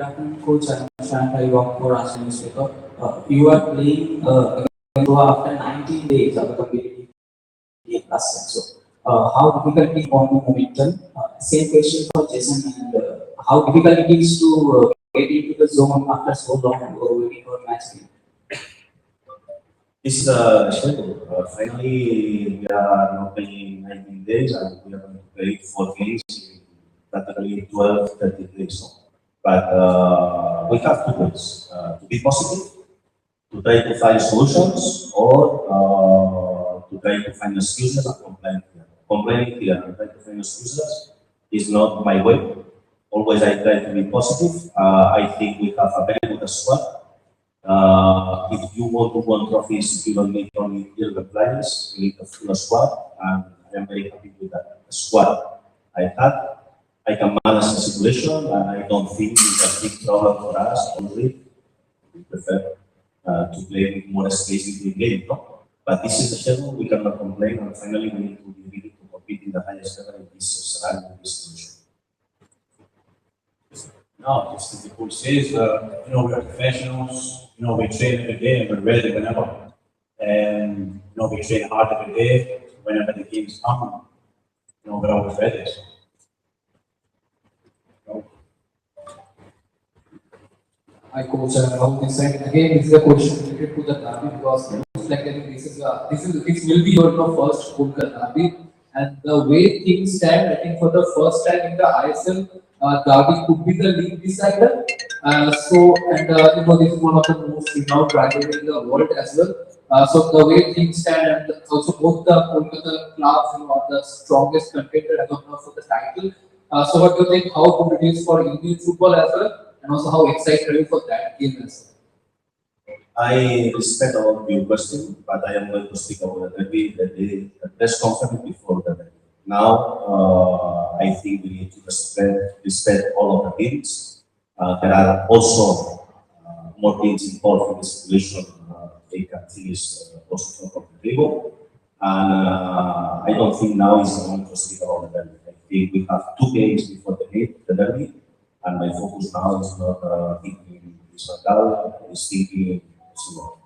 Good afternoon, Coach. I'm Shant. I work for Ashton newspaper. You are playing against Goa after 19 days of the competitive game last time. So, how difficult is on the momentum? Same question for Jason. And how difficult it is to get into the zone after so long waiting for match game? This schedule. Finally, we are not playing 19 days and we are going to play 4 games in practically 12, 13 days. But we have 2 ways to be positive, to try to find solutions, or to try to find excuses and complain here. Complaining here and try to find excuses is not my way. Always I try to be positive. I think we have a very good squad. If you want to win trophies, you don't need only 11 players, you need a full squad, and I am very happy with that squad I had. I can manage the situation, and I don't think it's a big problem for us. Only we prefer to play with more space in the game, no? But this is the schedule, we cannot complain, and finally we need to be ready to compete in the highest level in this scenario, in this situation. No, just as the coach says, we are professionals, we train every day and we're ready whenever. And, we train hard every day, whenever the games come, we're always ready. Hi coach, how this side again this is a question related to the derby because most likely this will be your first Kolkata derby, and the way things stand, I think for the first time in the ISL, derby could be the league decider. This is one of the most renowned rivalry in the world as well. So the way things stand, and also both the Kolkata clubs are the strongest contender as of now for the title. So what do you think? How good it is for Indian football as well? And also how excited are you for that game as well? I respect all of your question, but I am going to speak about the press conference before the derby. Now, I think we need to respect all of the teams. There are also more teams involved in the situation. They can finish also from the table. And I don't think now is the moment to speak about the derby. I think we have 2 games before the derby. And my focus now is not thinking this one, it's thinking tomorrow.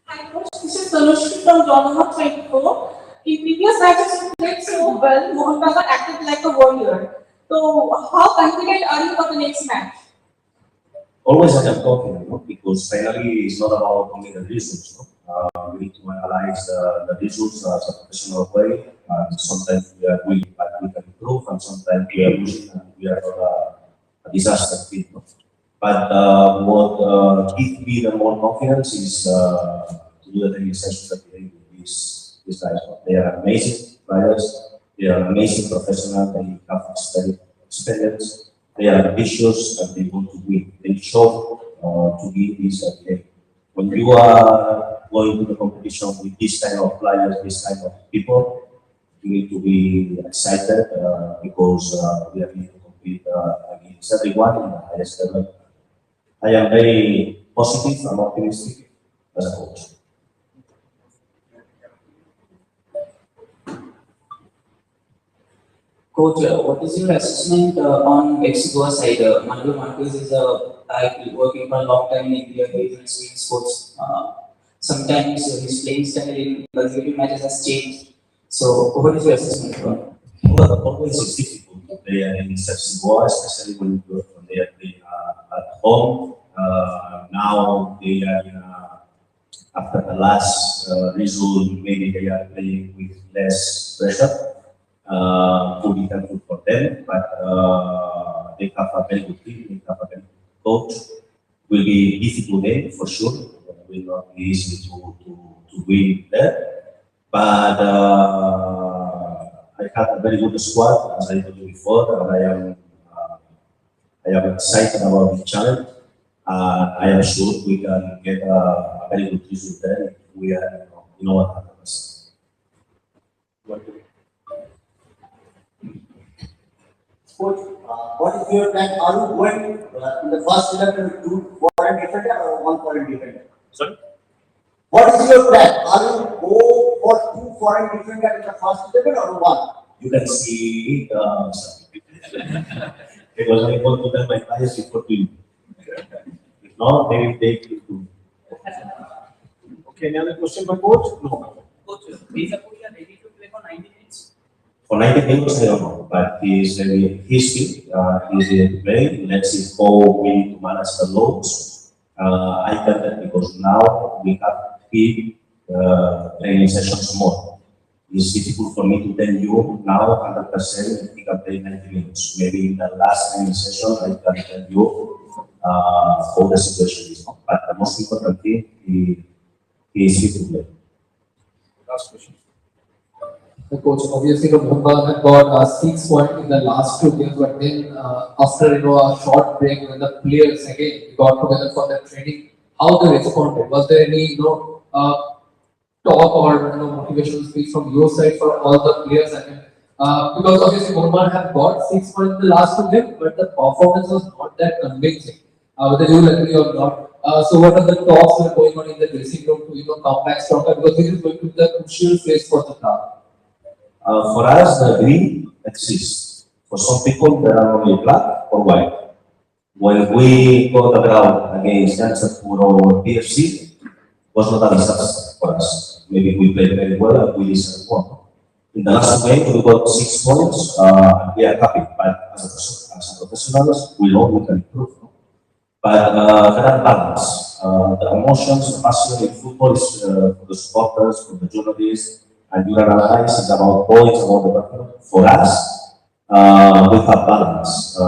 Hi coach, this is Tanushri from Donovan 24. In previous matches you played so well, Mohun Bagan acted like a warrior. So how confident are you for the next match? Always I am confident, because finally it's not about only the results. We need to analyze the results as a professional way. Sometimes we are winning, but we can improve, and sometimes we are losing and we are a disaster team. But what gives me the more confidence is to do the training sessions that we do with these guys. They are amazing players, they are amazing professionals, they have experience, they are ambitious, and they want to win. They show to be this game. When you are going to the competition with this kind of players, this kind of people, you need to be excited because we are going to compete against everyone in the highest level. I am very positive and optimistic as a coach. Coach, what is your assessment on FC Goa side? Manolo Marquez is working for a long time in India, he is in sports. Sometimes his playing style in consecutive matches has changed. So, what is your assessment on? Well, always it's difficult to play against FC Goa, especially when they are playing at home. Now they are after the last result, maybe they are playing with less pressure. To be helpful for them, but they have a very good team, they have a very good coach. Will be a difficult game for sure. It will not be easy to win there. But I have a very good squad, as I told you before, and I am excited about the challenge. I am sure we can get a very good result there if we are, what happens. Coach, what is your plan? Are you going in the first 11 with 2 foreign defender or 1 foreign defender? Sorry? What is your plan? Are you go for 2 foreign defender in the first 11 or 1? you can see because I want to tell my players before to you. If not, they will take you to. Okay, any other question by coach? No. Coach, is Apuia ready to play for 90 minutes? For 90 minutes, I don't know, but he's history. He's ready to play. Let's see how we need to manage the loads. I tell that because now we have 3 training sessions more. It's difficult for me to tell you now 100% he can play 90 minutes. Maybe in the last training session I can tell you how the situation is. But the most important thing is fit to play. Last question. The coach, obviously, the Mohun Bagan had got 6 points in the last 2 games, but then after a short break, when the players again got together for their training, how they responded? Was there any talk or motivational speech from your side for all the players? Because obviously Mohun Bagan had got 6 points in the last 2 games, but the performance was not that convincing. Whether you agree or not. So what are the talks that are going on in the dressing room to come back stronger? Because this is going to be the crucial phase for the club. For us, the green exists. For some people, there are only black or white. When we got the ground against Janssen or PFC, was not a disaster for us. Maybe we played very well and we deserved 1. In the last game, we got 6 points. We are happy, but as professionals, we know we can improve. But there are balance. The emotions, the passion in football is for the supporters, for the journalists, and you analyze is about points, about the battle. For us, we have balance.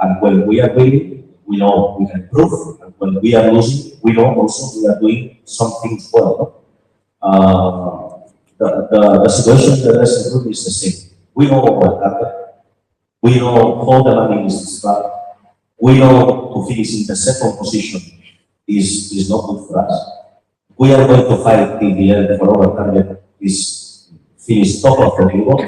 And when we are winning, we know we can improve. And when we are losing, we know also we are doing some things well. The situation in the dressing room is the same. We know what happened. We know how the money is described. We know to finish in the second position is not good for us. We are going to fight till the end for our target is finish top of the table,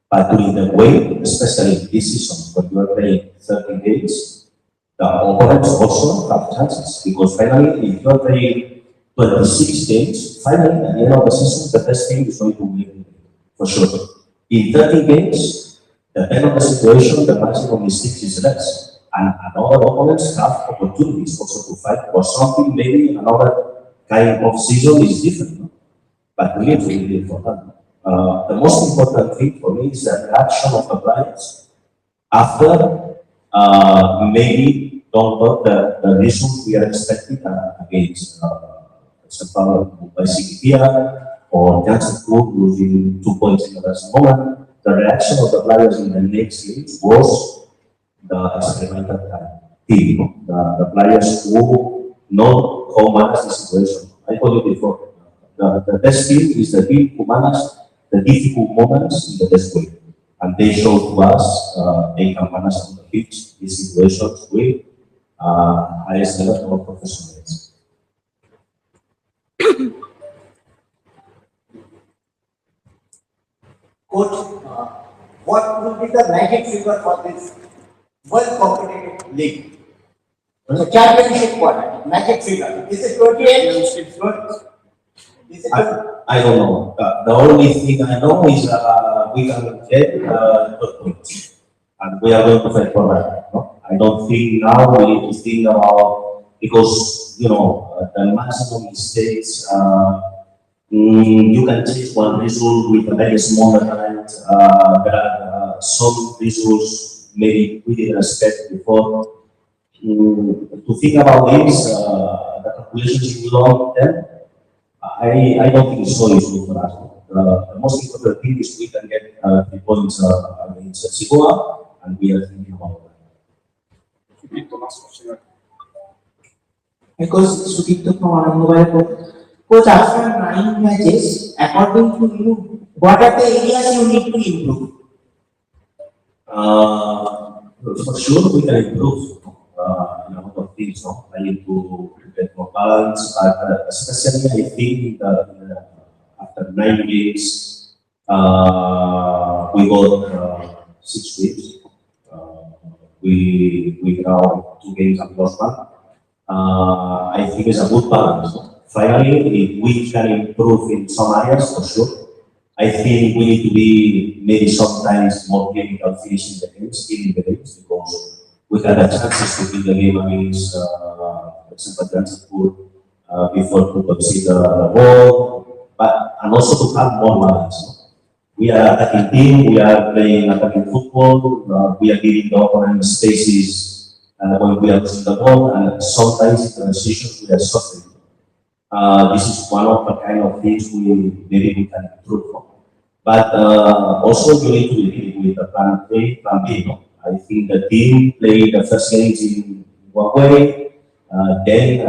but during the way, especially this season, when you are playing 30 games, the opponents also have chances because finally, if you are playing 26 games, finally at the end of the season, the best team is going to win for sure. In 30 games, the end of the situation, the maximum is 6 is less. And other opponents have opportunities also to fight for something, maybe another kind of season is different. No? But we need to be important. The most important thing for me is the reaction of the players after maybe don't got the results we are expecting against, for example, by Apuia or Janssen losing 2 points in the last moment. The reaction of the players in the next games was the experimental team, the players who know how to manage the situation. I told you before, the best team is the team who manages the difficult moments in the best way. And they show to us they can manage on the pitch these situations with highest level of professionalism. Coach, what will be the magic figure for this well competitive league? The championship what? Magic figure. Is it 28? Is it 20? I don't know. The only thing I know is we can get 12 points. And we are going to fight for that. No? I don't think now we need to think about, because, you know, the maximum mistakes, you can change one result with a very small amount. There are some results maybe we didn't expect before. To think about this, the calculations in long term, I don't think it's so useful for us. The most important thing is we can get 3 points against FC Goa, and we are thinking about that. Because Sudipto from Mobile Coach, after 9 matches, according to you, what are the areas you need to improve? For sure, we can improve in a lot of things. No? I need to get more balance, but especially I think after 9 games, we got 6 wins. We now 2 games and lost 1. I think it's a good balance. Finally, if we can improve in some areas, for sure, I think we need to be maybe sometimes more clinical finishing the games, killing the games, because we had a chances to win the game against, for example, Transport before to concede the ball, but and also to have more balance. No? We are attacking team, we are playing attacking football, we are giving the opponent spaces when we are losing the ball, and sometimes in transitions we are suffering. This is one of the kind of things maybe we can improve on. But also you need to be with the plan A, plan B. No? I think the team played the first games in one way, then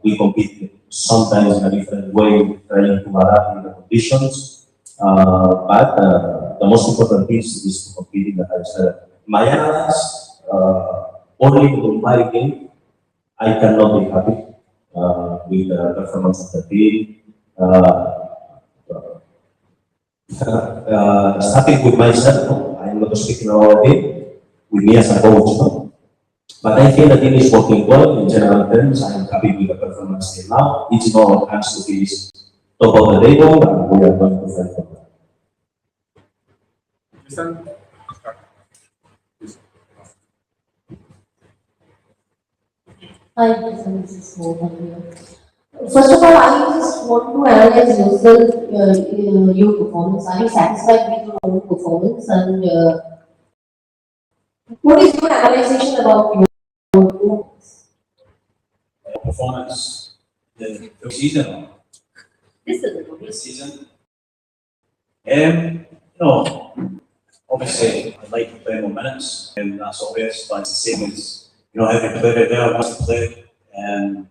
we compete sometimes in a different way, trying to adapt in the conditions. But the most important thing is to compete in the highest level. My analysis, only in my game, I cannot be happy with the performance of the team. Starting with myself, no? I'm not speaking about it, with me as a coach, no? But I think the team is working well in general terms. I'm happy with the performance till now. It's in our hands to finish top of the table, and we are going to fight for that. Hi, this is Mohun here. First of all, I just want to analyze yourself, your performance. Are you satisfied with your own performance? And what is your analysis about your performance? Performance, the season. This season. Obviously, I'd like to play more minutes, and that's obvious, but it's the same as, every player there wants to play, and you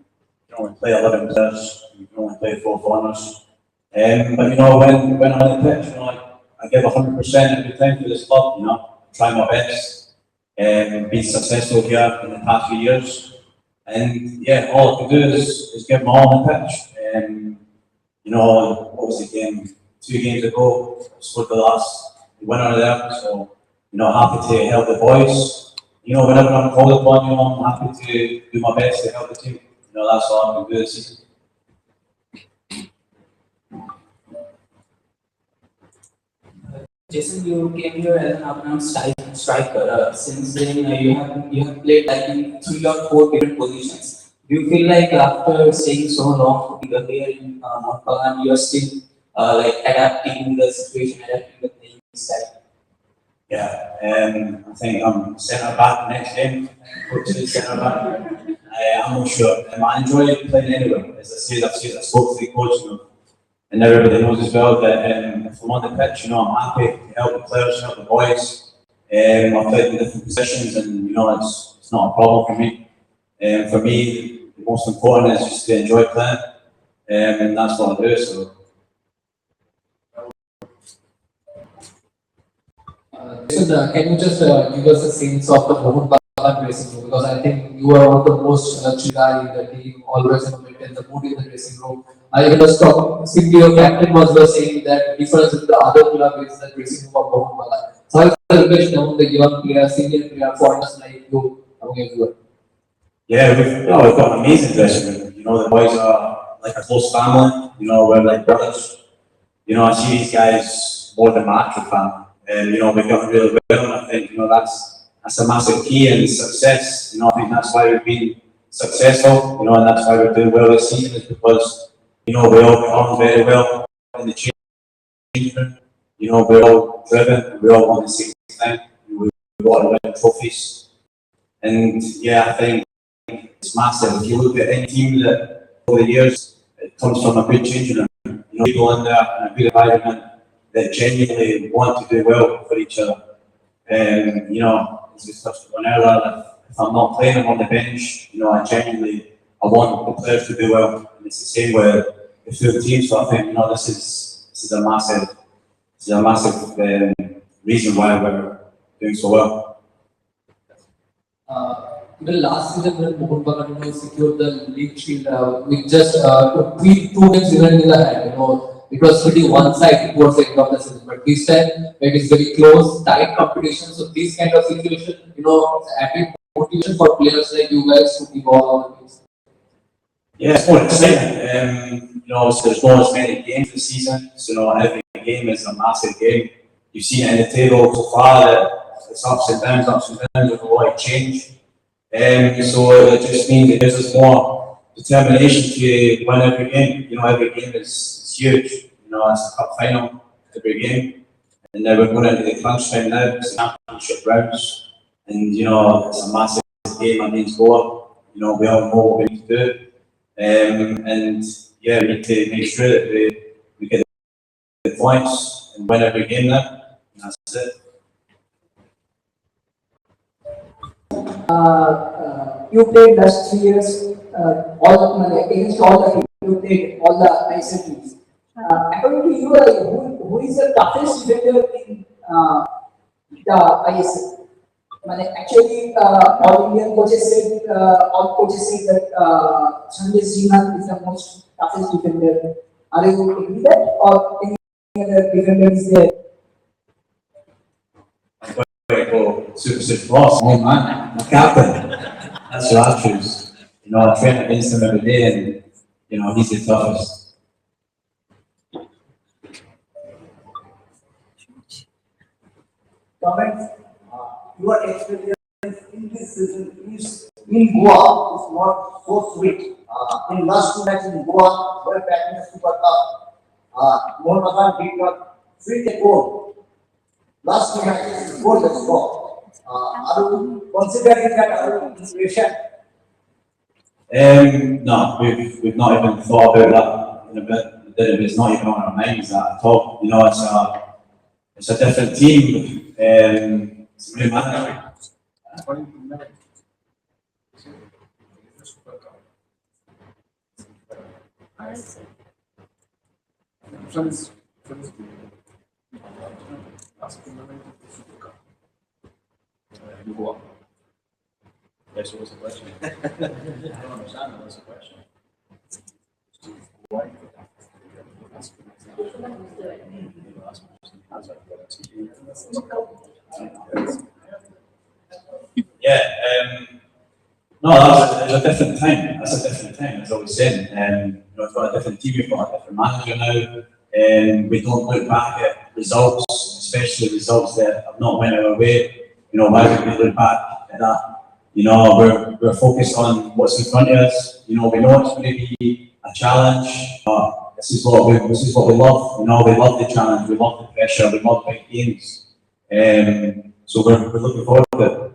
can only play 11 players, you can only play 4 foreigners. But when I'm on the pitch, I give 100% every time for this club, try my best, and be successful here in the past few years. And yeah, all I can do is give my all on the pitch. And what was the game? 2 games ago, I scored the last winner there. So, happy to help the boys. Whenever I'm called upon, I'm happy to do my best to help the team. That's all I can do this season. Jason, you came here as an up-and-down striker. Since then, you have played like in 3 or 4 different positions. Do you feel like after staying so long here in Mohun Bagan, you are still like adapting the situation, adapting the playing style? Yeah, I think I'm centre back next game. Coach is centre back. I'm not sure. I enjoy playing anyway. As I said, I spoke to the coach, and everybody knows as well that if I'm on the pitch, I'm happy to help the players, help the boys. I've played in different positions, and it's not a problem for me. For me, the most important is just to enjoy playing, and that's what I do. So. Can you just give us a sense of the Mohun Bagan dressing room? Because I think you are one of the most chill guy in the team, always maintain the mood in the dressing room. I was talking, simply your captain was saying that difference with the other club is the dressing room of Mohun Bagan. So how is the relation among the young players, senior players, foreigners like you, among everyone? Yeah, we've got an amazing dressing room. The boys are like a close family. We're like brothers. I see these guys more than my actual family. And we've got really well, and I think that's a massive key in success. I think that's why we've been successful. And that's why we're doing well this season, is because we all get on very well in the change room. We're all driven. We all want the same thing. We want to win trophies. And yeah, I think it's massive. If you look at any team that over the years, it comes from a good changing room. People in there in a good environment that genuinely want to do well for each other. And, as we touched on earlier, if I'm not playing, I'm on the bench, I want the players to do well. And it's the same with the full team. So I think, this is a massive reason why we're doing so well. The last season when Mohun Bagan secured the league shield with just 2 games remaining in the hand, it was pretty one-sided towards the end of the season. But this time, it is very close, tight competition. So this kind of situation, added motivation for players like you guys to give all our games. Yeah, it's more exciting. you know, so there's not as many games this season, so, you know, every game is a massive game. You've seen it in the table so far that it's ups and downs with a lot of change. So it just means it gives us more determination to win every game. You know, every game is huge. You know, it's a cup final, every game. And then we're going into the crunch time now, it's championship rounds. And, you know, it's a massive game against Goa. You know, we all know what we need to do. And yeah, we need to make sure that we get the points and win every game now. And that's it. You played last 3 years, against all the teams. You played all the ISL teams. According to you, who is the toughest defender in the ISL? Actually, all Indian coaches said, that Sanjay Sriman is the most toughest defender. Are you agree with that, or any other defender is there? Super boss, my man, my captain. That's who I choose. You know, I train against him every day, and you know, he's the toughest. Comments? Your experience in this season is in Goa is not so sweet. In last 2 matches in Goa, we are packing a Super Cup. Mohun Bagan did not free the goal. Last 2 matches, 4 the score. Are you considering that our inspiration? No, we've not even thought about that in a bit. It's not even on our minds at all. You know, it's a different team. It's a new manager. Yes, what was the question? I don't understand, what's the question? Why? Yeah, no, that's a different time. That's a different time, as I was saying. You know, we've got a different team, we've got a different manager now. We don't look back at results, especially results that have not went our way. You know, why would we look back at that? You know, we're focused on what's in front of us. You know, we know it's going to be a challenge. This is what we love. You know, we love the challenge, we love the pressure, we love big games. So we're looking forward to it.